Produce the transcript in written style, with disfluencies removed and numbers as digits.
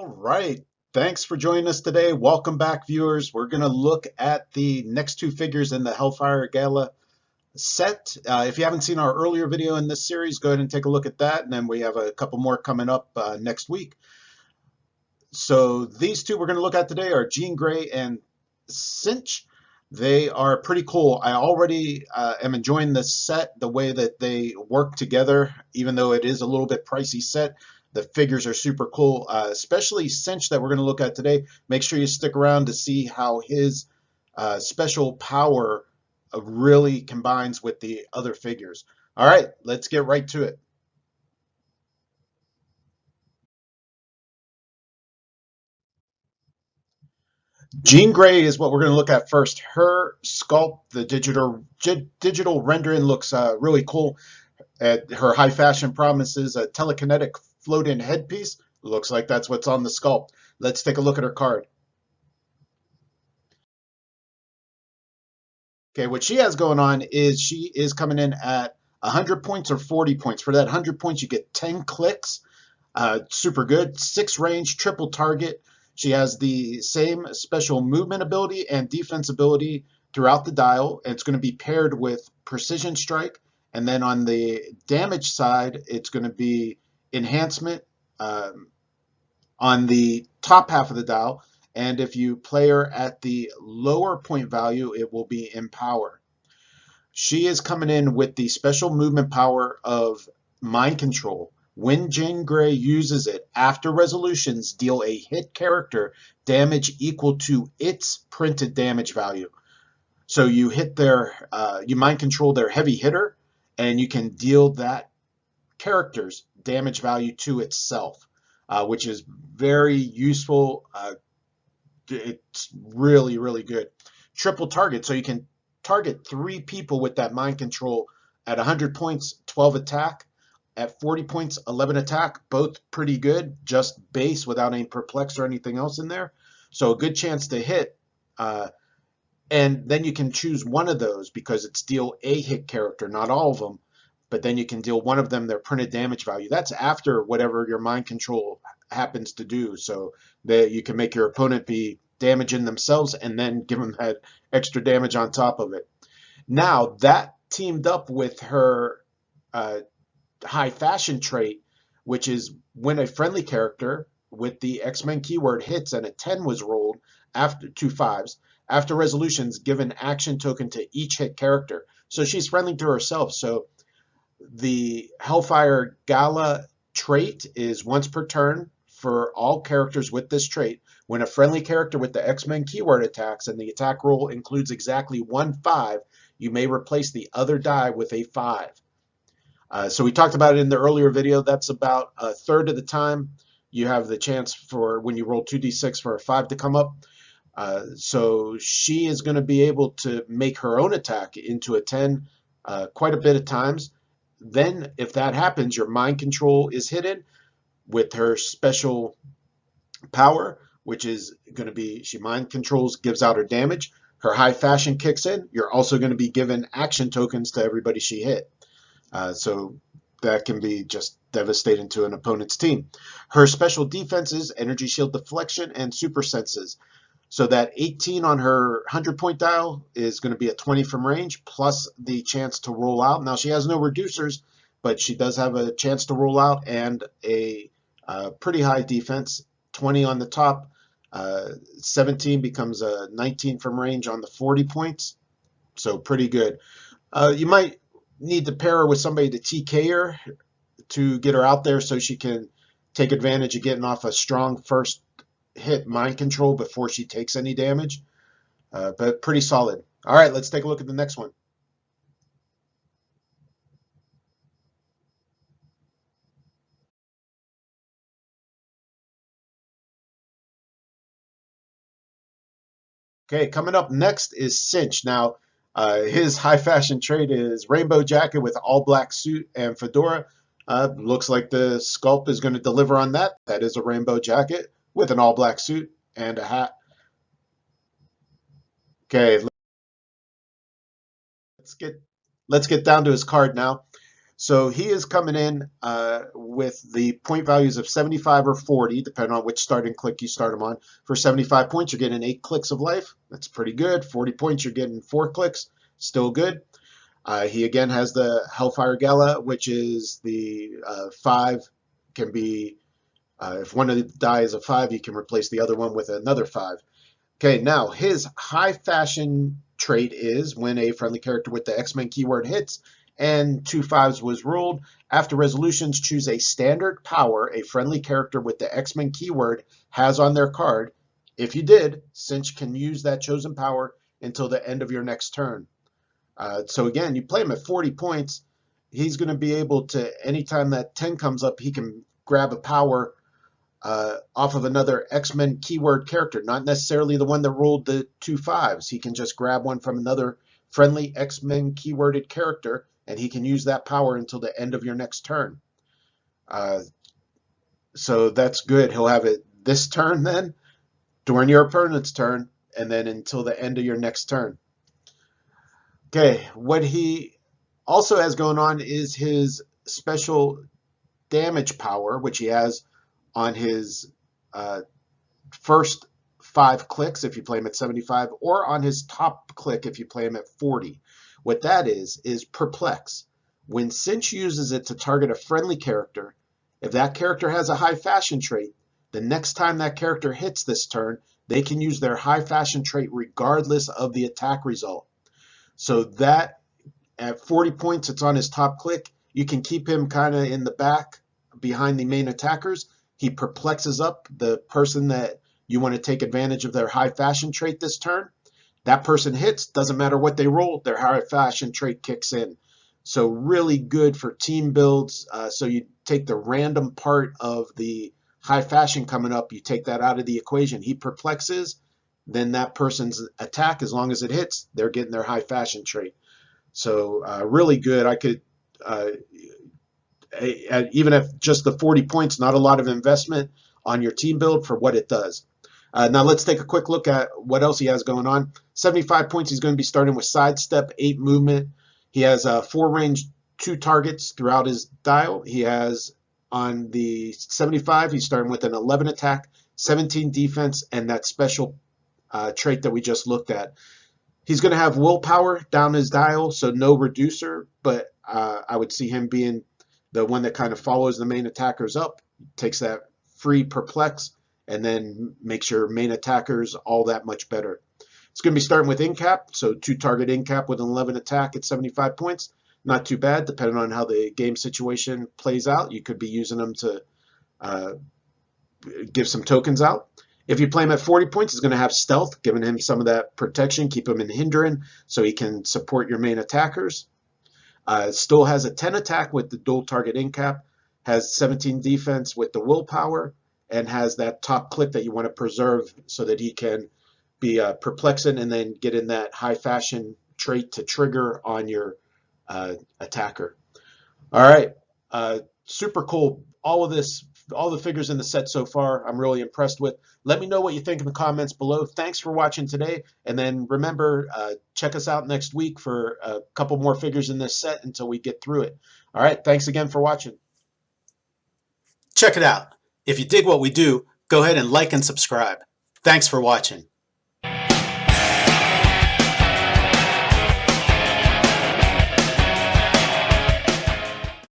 All right. Thanks for joining us today. Welcome back, viewers. We're going to look at the next two figures in the Hellfire Gala set. If you haven't seen our earlier video in this series, go ahead and take a look at that. And then we have a couple more coming up next week. So these two we're going to look at today are Jean Grey and Synch. They are pretty cool. I already am enjoying this set, the way that they work together, even though it is a little bit pricey set. The figures are super cool, especially Synch that we're going to look at today. Make sure you stick around to see how his special power really combines with the other figures. All right, let's get right to it. Jean Grey is what we're going to look at first. Her sculpt, the digital rendering looks really cool. Her high fashion promises a telekinetic float-in headpiece. Looks like that's what's on the sculpt. Let's take a look at her card. Okay, what she has going on is she is coming in at 100 points or 40 points. For that 100 points, you get 10 clicks. Super good. 6 range, triple target. She has the same special movement ability and defense ability throughout the dial. It's going to be paired with precision strike. And then on the damage side, it's going to be enhancement on the top half of the dial. And if you play her at the lower point value, it will be empower. She is coming in with the special movement power of mind control. When Jean Grey uses it, after resolutions, deal a hit character damage equal to its printed damage value. So you hit you mind control their heavy hitter, and you can deal that character's damage value to itself, which is very useful. It's really, really good. Triple target, so you can target 3 people with that mind control at 100 points, 12 attack. At 40 points, 11 attack, both pretty good, just base without any perplex or anything else in there. So a good chance to hit. And then you can choose one of those because it's deal a hit character, not all of them. But then you can deal one of them their printed damage value. That's after whatever your mind control happens to do. So that you can make your opponent be damaging themselves and then give them that extra damage on top of it. Now, that teamed up with her high fashion trait, which is when a friendly character with the X-Men keyword hits and a 10 was rolled after 2 5s, after resolutions, give an action token to each hit character. So she's friendly to herself. So the Hellfire Gala trait is once per turn for all characters with this trait. When a friendly character with the X-Men keyword attacks and the attack roll includes exactly 1 5, you may replace the other die with a 5. So we talked about it in the earlier video. That's about a third of the time you have the chance for when you roll 2d6 for a 5 to come up. So she is going to be able to make her own attack into a 10 quite a bit of times. Then if that happens, your mind control is hidden with her special power, which is going to be she mind controls, gives out her damage. Her high fashion kicks in. You're also going to be given action tokens to everybody she hit. So that can be just devastating to an opponent's team. Her special defenses, energy shield deflection, and super senses. So that 18 on her 100-point dial is going to be a 20 from range, plus the chance to roll out. Now, she has no reducers, but she does have a chance to roll out and a pretty high defense, 20 on the top. 17 becomes a 19 from range on the 40 points. So pretty good. You might need to pair her with somebody to TK her to get her out there so she can take advantage of getting off a strong first hit mind control before she takes any damage. But pretty solid. All right, let's take a look at the next one. Okay, coming up next is Synch. Now, his high fashion trait is rainbow jacket with all black suit and fedora. Looks like the sculpt is going to deliver on that. That is a rainbow jacket with an all black suit and a hat. Okay, let's get down to his card now. So he is coming in with the point values of 75 or 40, depending on which starting click you start him on. For 75 points, you're getting 8 clicks of life. That's pretty good. 40 points, you're getting 4 clicks. Still good. He again has the Hellfire Gala, which is the 5 can be, if one of the die is a 5, you can replace the other one with another 5. Okay, now his high fashion trait is when a friendly character with the X-Men keyword hits and 2 5s was ruled. After resolutions, choose a standard power a friendly character with the X-Men keyword has on their card. If you did, Synch can use that chosen power until the end of your next turn. So again, you play him at 40 points, he's going to be able to, anytime that 10 comes up, he can grab a power off of another X-Men keyword character, not necessarily the one that rolled the 2 5s. He can just grab one from another friendly X-Men keyworded character, and he can use that power until the end of your next turn. So that's good. He'll have it this turn then, during your opponent's turn, and then until the end of your next turn. Okay, what he also has going on is his special damage power, which he has on his first 5 clicks if you play him at 75, or on his top click if you play him at 40. What that is Perplex. When Synch uses it to target a friendly character, if that character has a high fashion trait, the next time that character hits this turn, they can use their high fashion trait regardless of the attack result. So that at 40 points, it's on his top click. You can keep him kind of in the back behind the main attackers. He perplexes up the person that you want to take advantage of their high fashion trait this turn. That person hits, doesn't matter what they roll, their high fashion trait kicks in. So really good for team builds. So you take the random part of the high fashion coming up, you take that out of the equation. He perplexes, then that person's attack, as long as it hits, they're getting their high fashion trait. So really good. I could, even if just the 40 points, not a lot of investment on your team build for what it does. Now let's take a quick look at what else he has going on. 75 points, he's going to be starting with sidestep, 8 movement. He has 4 range, 2 targets throughout his dial. He has on the 75, he's starting with an 11 attack, 17 defense, and that special trait that we just looked at. He's going to have willpower down his dial, so no reducer, but I would see him being the one that kind of follows the main attackers up, takes that free perplex, and then makes your main attackers all that much better. It's going to be starting with incap, so 2 target incap with an 11 attack at 75 points. Not too bad, depending on how the game situation plays out. You could be using them to give some tokens out. If you play him at 40 points, he's going to have stealth, giving him some of that protection, keep him in hindering, so he can support your main attackers. Still has a 10 attack with the dual target incap, has 17 defense with the willpower, and has that top click that you want to preserve so that he can be perplexing and then get in that high fashion trait to trigger on your attacker. All right, super cool. All of this, all the figures in the set so far, I'm really impressed with. Let me know what you think in the comments below. Thanks for watching today. And then remember, check us out next week for a couple more figures in this set until we get through it. All right, thanks again for watching. Check it out. If you dig what we do, go ahead and like and subscribe. Thanks for watching.